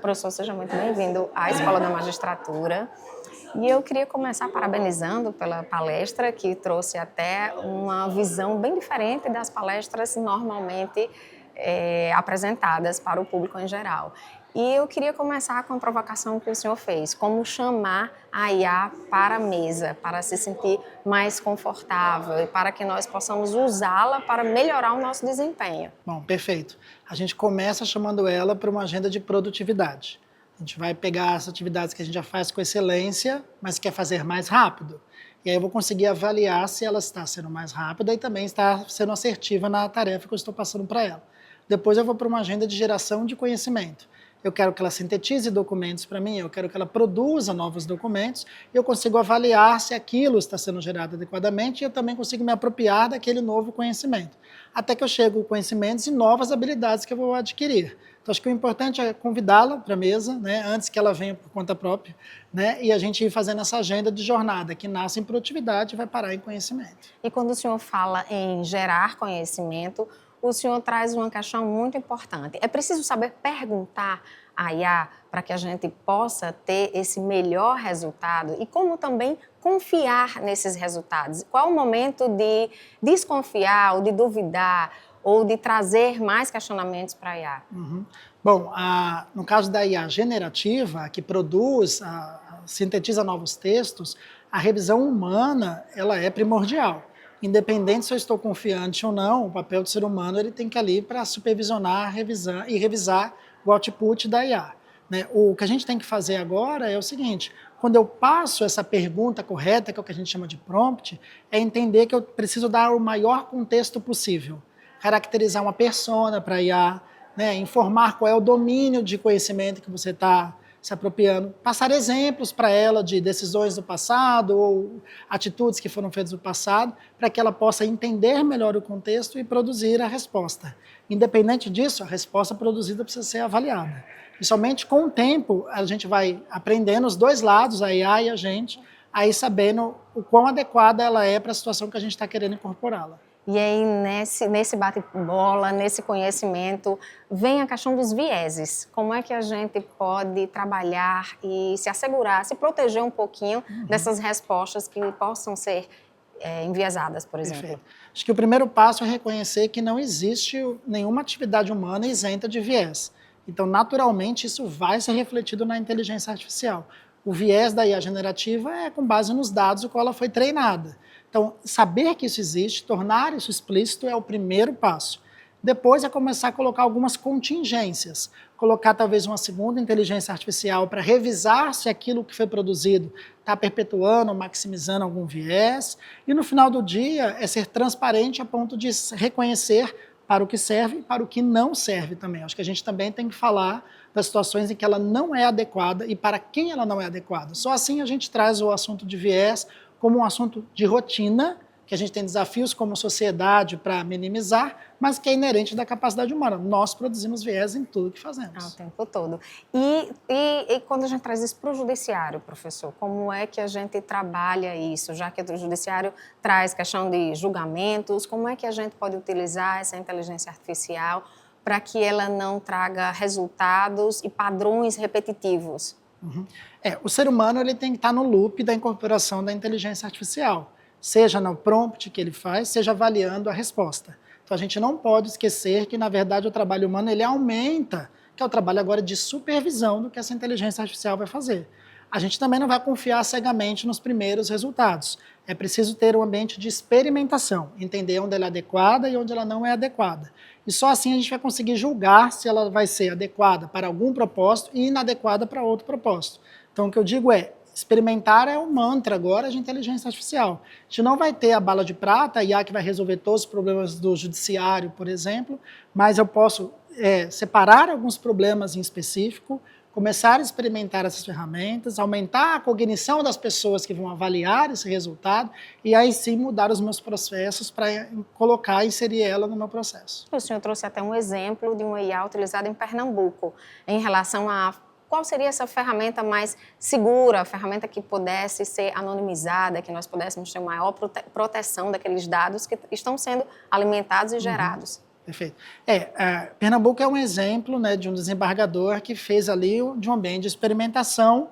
Professor, seja muito bem-vindo à Escola da Magistratura. E eu queria começar parabenizando pela palestra, que trouxe até uma visão bem diferente das palestras normalmente apresentadas para o público em geral. E eu queria começar com a provocação que o senhor fez, como chamar a IA para a mesa, para se sentir mais confortável e para que nós possamos usá-la para melhorar o nosso desempenho. Bom, perfeito. A gente começa chamando ela para uma agenda de produtividade. A gente vai pegar as atividades que a gente já faz com excelência, mas quer fazer mais rápido. E aí eu vou conseguir avaliar se ela está sendo mais rápida e também está sendo assertiva na tarefa que eu estou passando para ela. Depois eu vou para uma agenda de geração de conhecimento. Eu quero que ela sintetize documentos para mim, eu quero que ela produza novos documentos, e eu consigo avaliar se aquilo está sendo gerado adequadamente e eu também consigo me apropriar daquele novo conhecimento. Até que eu chego com conhecimentos e novas habilidades que eu vou adquirir. Então, acho que o importante é convidá-la para a mesa, né, antes que ela venha por conta própria, né, e a gente ir fazendo essa agenda de jornada, que nasce em produtividade e vai parar em conhecimento. E quando o senhor fala em gerar conhecimento, o senhor traz uma questão muito importante. É preciso saber perguntar à IA para que a gente possa ter esse melhor resultado e como também confiar nesses resultados. Qual o momento de desconfiar ou de duvidar ou de trazer mais questionamentos para a IA? Bom, no caso da IA generativa, que produz, sintetiza novos textos, a revisão humana ela é primordial. Independente se eu estou confiante ou não, o papel do ser humano ele tem que ir ali para supervisionar, revisar o output da IA. Né? O que a gente tem que fazer agora é o seguinte: quando eu passo essa pergunta correta, que é o que a gente chama de prompt, é entender que eu preciso dar o maior contexto possível. Caracterizar uma persona para a IA, né? Informar qual é o domínio de conhecimento que você está se apropriando, passar exemplos para ela de decisões do passado ou atitudes que foram feitas no passado, para que ela possa entender melhor o contexto e produzir a resposta. Independente disso, a resposta produzida precisa ser avaliada. E somente com o tempo a gente vai aprendendo os dois lados, a IA e a gente, aí sabendo o quão adequada ela é para a situação que a gente está querendo incorporá-la. E aí, nesse bate-bola, nesse conhecimento, vem a questão dos vieses. Como é que a gente pode trabalhar e se assegurar, se proteger um pouquinho dessas respostas que possam ser enviesadas, por exemplo? Perfeito. Acho que o primeiro passo é reconhecer que não existe nenhuma atividade humana isenta de viés. Então, naturalmente, isso vai ser refletido na inteligência artificial. O viés da IA generativa é com base nos dados com qual ela foi treinada. Então, saber que isso existe, tornar isso explícito é o primeiro passo. Depois é começar a colocar algumas contingências. Colocar talvez uma segunda inteligência artificial para revisar se aquilo que foi produzido está perpetuando ou maximizando algum viés. E no final do dia é ser transparente a ponto de reconhecer para o que serve e para o que não serve também. Acho que a gente também tem que falar das situações em que ela não é adequada e para quem ela não é adequada. Só assim a gente traz o assunto de viés como um assunto de rotina, que a gente tem desafios como sociedade para minimizar, mas que é inerente da capacidade humana. Nós produzimos viés em tudo que fazemos. O tempo todo. E quando a gente traz isso para o judiciário, professor, como é que a gente trabalha isso? Já que o judiciário traz questão de julgamentos, como é que a gente pode utilizar essa inteligência artificial para que ela não traga resultados e padrões repetitivos? O ser humano ele tem que estar no loop da incorporação da inteligência artificial, seja no prompt que ele faz, seja avaliando a resposta. Então a gente não pode esquecer que, na verdade, o trabalho humano ele aumenta, que é o trabalho agora de supervisão do que essa inteligência artificial vai fazer. A gente também não vai confiar cegamente nos primeiros resultados. É preciso ter um ambiente de experimentação, entender onde ela é adequada e onde ela não é adequada. E só assim a gente vai conseguir julgar se ela vai ser adequada para algum propósito e inadequada para outro propósito. Então o que eu digo é, experimentar é o mantra agora de inteligência artificial. A gente não vai ter a bala de prata, a IA que vai resolver todos os problemas do judiciário, por exemplo, mas eu posso separar alguns problemas em específico, começar a experimentar essas ferramentas, aumentar a cognição das pessoas que vão avaliar esse resultado e aí sim mudar os meus processos para colocar e inserir ela no meu processo. O senhor trouxe até um exemplo de uma IA utilizada em Pernambuco, em relação a qual seria essa ferramenta mais segura, a ferramenta que pudesse ser anonimizada, que nós pudéssemos ter maior proteção daqueles dados que estão sendo alimentados e gerados. Perfeito. Pernambuco é um exemplo, né, de um desembargador que fez ali de um ambiente de experimentação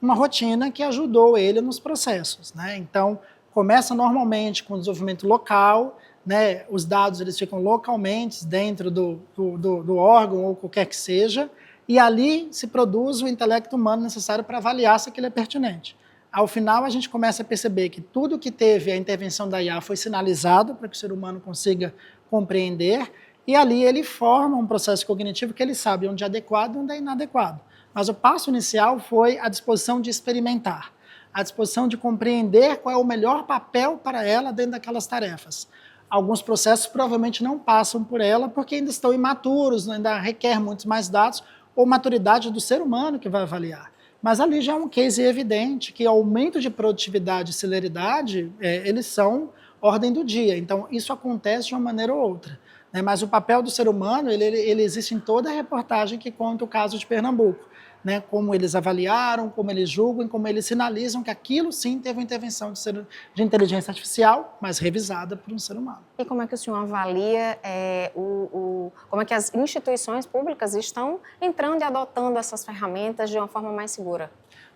uma rotina que ajudou ele nos processos, né? Então, começa normalmente com o desenvolvimento local, né? Os dados eles ficam localmente dentro do órgão ou qualquer que seja, e ali se produz o intelecto humano necessário para avaliar se aquilo é pertinente. Ao final, a gente começa a perceber que tudo que teve a intervenção da IA foi sinalizado para que o ser humano consiga compreender, e ali ele forma um processo cognitivo que ele sabe onde é adequado e onde é inadequado. Mas o passo inicial foi a disposição de experimentar, a disposição de compreender qual é o melhor papel para ela dentro daquelas tarefas. Alguns processos provavelmente não passam por ela porque ainda estão imaturos, ainda requer muitos mais dados, ou maturidade do ser humano que vai avaliar. Mas ali já é um case evidente que aumento de produtividade e celeridade, eles são ordem do dia. Então, isso acontece de uma maneira ou outra. Né? Mas o papel do ser humano, ele existe em toda a reportagem que conta o caso de Pernambuco. Né? Como eles avaliaram, como eles julgam, como eles sinalizam que aquilo sim teve uma intervenção de inteligência artificial, mas revisada por um ser humano. E como é que o senhor avalia, como é que as instituições públicas estão entrando e adotando essas ferramentas de uma forma mais segura?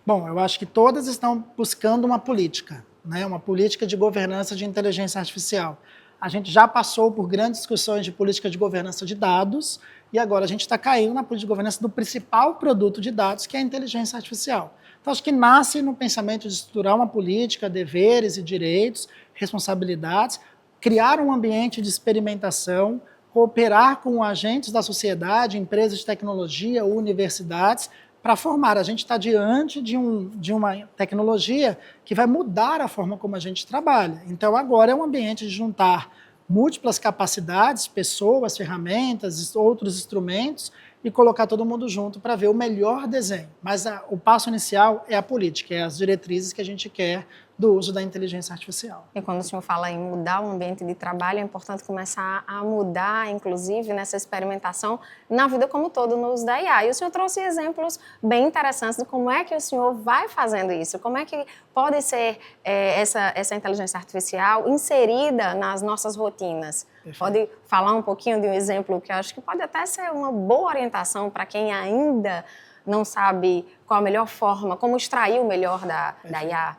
Bom, eu acho que todas estão buscando uma política, né? Uma política de governança de inteligência artificial. A gente já passou por grandes discussões de política de governança de dados e agora a gente está caindo na política de governança do principal produto de dados, que é a inteligência artificial. Então, acho que nasce no pensamento de estruturar uma política, deveres e direitos, responsabilidades, criar um ambiente de experimentação, cooperar com agentes da sociedade, empresas de tecnologia, universidades, para formar. A gente está diante de uma tecnologia que vai mudar a forma como a gente trabalha. Então, agora é um ambiente de juntar múltiplas capacidades, pessoas, ferramentas, outros instrumentos, e colocar todo mundo junto para ver o melhor desenho. Mas o passo inicial é a política, é as diretrizes que a gente quer do uso da inteligência artificial. E quando o senhor fala em mudar o ambiente de trabalho, é importante começar a mudar, inclusive, nessa experimentação na vida como um todo, no uso da IA. E o senhor trouxe exemplos bem interessantes de como é que o senhor vai fazendo isso, como é que pode ser essa inteligência artificial inserida nas nossas rotinas. Perfeito. Pode falar um pouquinho de um exemplo que eu acho que pode até ser uma boa orientação para quem ainda não sabe qual a melhor forma, como extrair o melhor da IA?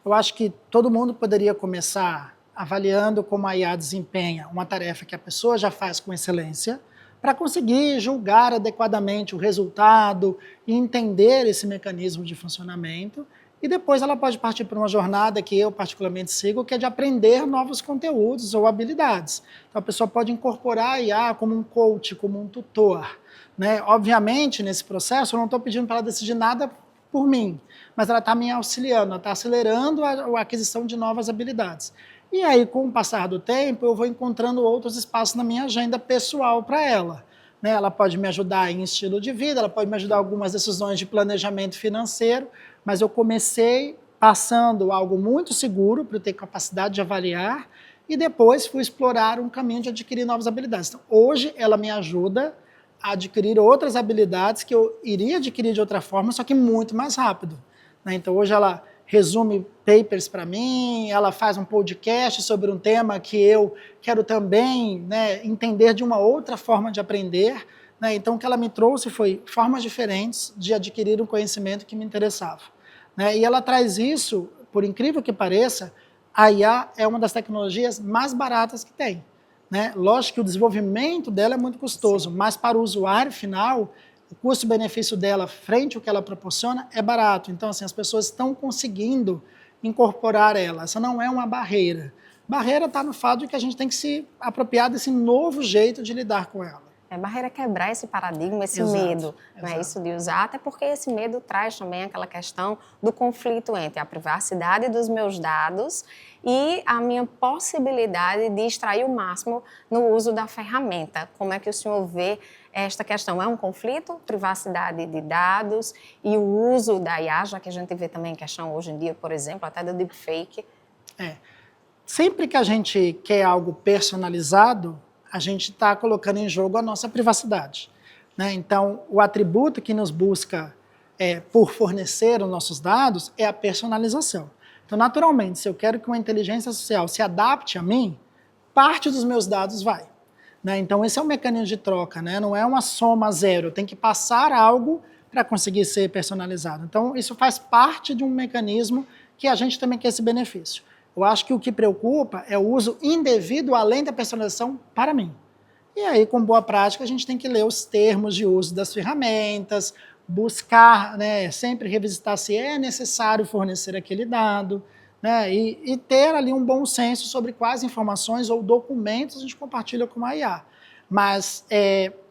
Eu acho que todo mundo poderia começar avaliando como a IA desempenha uma tarefa que a pessoa já faz com excelência, para conseguir julgar adequadamente o resultado e entender esse mecanismo de funcionamento. E depois ela pode partir para uma jornada que eu particularmente sigo, que é de aprender novos conteúdos ou habilidades. Então a pessoa pode incorporar a IA como um coach, como um tutor. Né? Obviamente, nesse processo, eu não estou pedindo para ela decidir nada por mim, mas ela está me auxiliando, ela está acelerando a aquisição de novas habilidades. E aí, com o passar do tempo, eu vou encontrando outros espaços na minha agenda pessoal para ela. Né? Ela pode me ajudar em estilo de vida, ela pode me ajudar em algumas decisões de planejamento financeiro, mas eu comecei passando algo muito seguro para eu ter capacidade de avaliar e depois fui explorar um caminho de adquirir novas habilidades. Então, hoje, ela me ajuda a adquirir outras habilidades que eu iria adquirir de outra forma, só que muito mais rápido. Né? Então, hoje ela resume papers para mim, ela faz um podcast sobre um tema que eu quero também, né, entender de uma outra forma de aprender. Né? Então, o que ela me trouxe foi formas diferentes de adquirir um conhecimento que me interessava. Né? E ela traz isso, por incrível que pareça, a IA é uma das tecnologias mais baratas que tem. Né? Lógico que o desenvolvimento dela é muito custoso, sim, mas para o usuário final, o custo-benefício dela frente ao que ela proporciona é barato. Então, assim, as pessoas estão conseguindo incorporar ela. Essa não é uma barreira. Barreira está no fato de que a gente tem que se apropriar desse novo jeito de lidar com ela. Barreira é quebrar esse paradigma, esse medo, não é isso de usar, até porque esse medo traz também aquela questão do conflito entre a privacidade dos meus dados e a minha possibilidade de extrair o máximo no uso da ferramenta. Como é que o senhor vê esta questão? É um conflito, privacidade de dados e o uso da IA, já que a gente vê também questão hoje em dia, por exemplo, até do deepfake? Sempre que a gente quer algo personalizado, a gente está colocando em jogo a nossa privacidade. Né? Então, o atributo que nos busca por fornecer os nossos dados é a personalização. Então, naturalmente, se eu quero que uma inteligência artificial se adapte a mim, parte dos meus dados vai. né? Então, esse é um mecanismo de troca, né? Não é uma soma zero, tem que passar algo para conseguir ser personalizado. Então, isso faz parte de um mecanismo que a gente também quer esse benefício. Eu acho que o que preocupa é o uso indevido além da personalização para mim. E aí, com boa prática, a gente tem que ler os termos de uso das ferramentas, buscar, né, sempre revisitar se é necessário fornecer aquele dado, né, e ter ali um bom senso sobre quais informações ou documentos a gente compartilha com a IA. Mas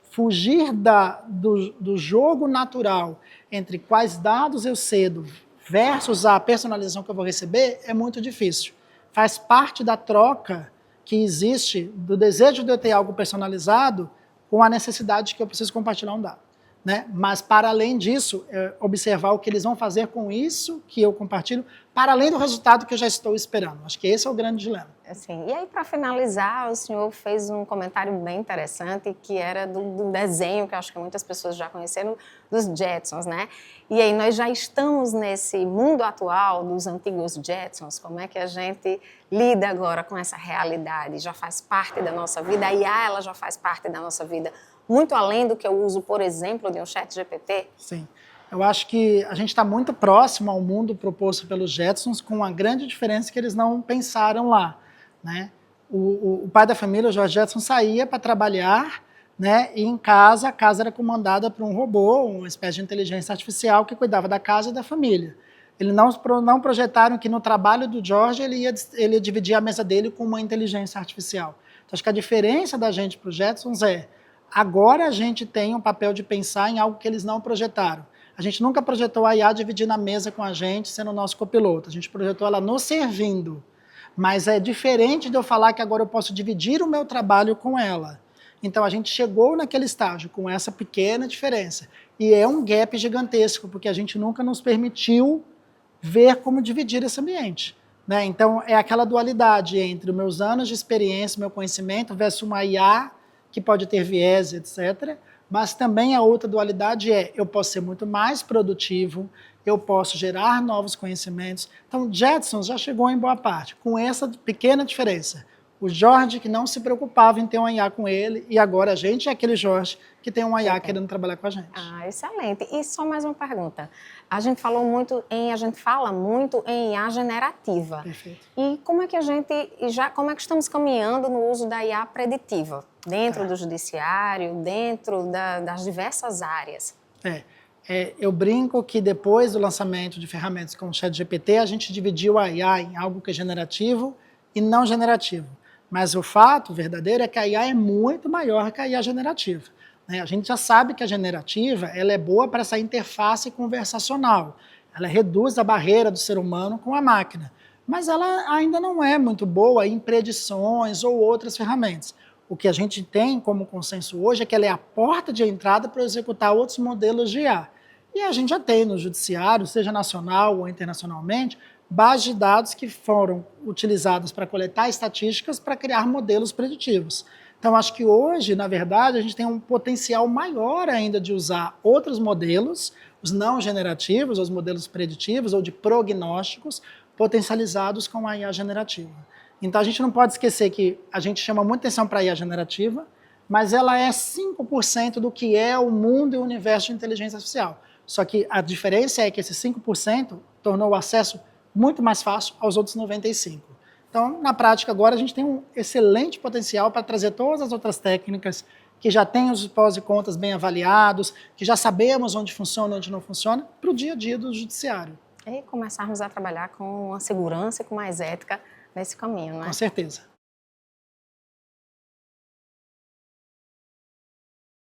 fugir do jogo natural entre quais dados eu cedo versus a personalização que eu vou receber é muito difícil. Faz parte da troca que existe do desejo de eu ter algo personalizado com a necessidade de que eu preciso compartilhar um dado, né? Mas, para além disso, observar o que eles vão fazer com isso que eu compartilho, para além do resultado que eu já estou esperando. Acho que esse é o grande dilema. Assim, e aí, para finalizar, o senhor fez um comentário bem interessante, que era do desenho, que eu acho que muitas pessoas já conheceram, dos Jetsons, né? E aí, nós já estamos nesse mundo atual dos antigos Jetsons, como é que a gente lida agora com essa realidade? Já faz parte da nossa vida, a IA ela já faz parte da nossa vida, muito além do que eu uso, por exemplo, de um ChatGPT? Sim. Eu acho que a gente está muito próximo ao mundo proposto pelos Jetsons, com uma grande diferença que eles não pensaram lá, né? O pai da família, o George Jetson, saía para trabalhar, né? E em casa, a casa era comandada por um robô, uma espécie de inteligência artificial que cuidava da casa e da família. Eles não projetaram que no trabalho do George ele ia dividir a mesa dele com uma inteligência artificial. Então, acho que a diferença da gente para os Jetsons agora a gente tem um papel de pensar em algo que eles não projetaram. A gente nunca projetou a IA dividir a mesa com a gente, sendo o nosso copiloto. A gente projetou ela nos servindo. Mas é diferente de eu falar que agora eu posso dividir o meu trabalho com ela. Então, a gente chegou naquele estágio com essa pequena diferença. E é um gap gigantesco, porque a gente nunca nos permitiu ver como dividir esse ambiente, né? Então, é aquela dualidade entre os meus anos de experiência, meu conhecimento, versus uma IA que pode ter viés, etc., mas também a outra dualidade eu posso ser muito mais produtivo, eu posso gerar novos conhecimentos. Então, Jetson já chegou em boa parte, com essa pequena diferença. O Jorge que não se preocupava em ter uma IA com ele, e agora a gente é aquele Jorge que tem uma IA querendo trabalhar com a gente. Ah, excelente. E só mais uma pergunta. A gente fala muito em IA generativa. Perfeito. E como é que como é que estamos caminhando no uso da IA preditiva? Dentro do judiciário, dentro das diversas áreas? Eu brinco que depois do lançamento de ferramentas como o ChatGPT, a gente dividiu a IA em algo que é generativo e não generativo. Mas o fato verdadeiro é que a IA é muito maior que a IA generativa, né? A gente já sabe que a generativa ela é boa para essa interface conversacional. Ela reduz a barreira do ser humano com a máquina. Mas ela ainda não é muito boa em predições ou outras ferramentas. O que a gente tem como consenso hoje é que ela é a porta de entrada para executar outros modelos de IA. E a gente já tem no judiciário, seja nacional ou internacionalmente, bases de dados que foram utilizadas para coletar estatísticas para criar modelos preditivos. Então, acho que hoje, na verdade, a gente tem um potencial maior ainda de usar outros modelos, os não generativos, os modelos preditivos ou de prognósticos, potencializados com a IA generativa. Então, a gente não pode esquecer que a gente chama muita atenção para a IA generativa, mas ela é 5% do que é o mundo e o universo de inteligência artificial. Só que a diferença é que esse 5% tornou o acesso muito mais fácil aos outros 95%. Então, na prática, agora a gente tem um excelente potencial para trazer todas as outras técnicas que já têm os pós e contras bem avaliados, que já sabemos onde funciona e onde não funciona, para o dia a dia do judiciário. E começarmos a trabalhar com uma segurança e com mais ética nesse caminho, não é? Com certeza.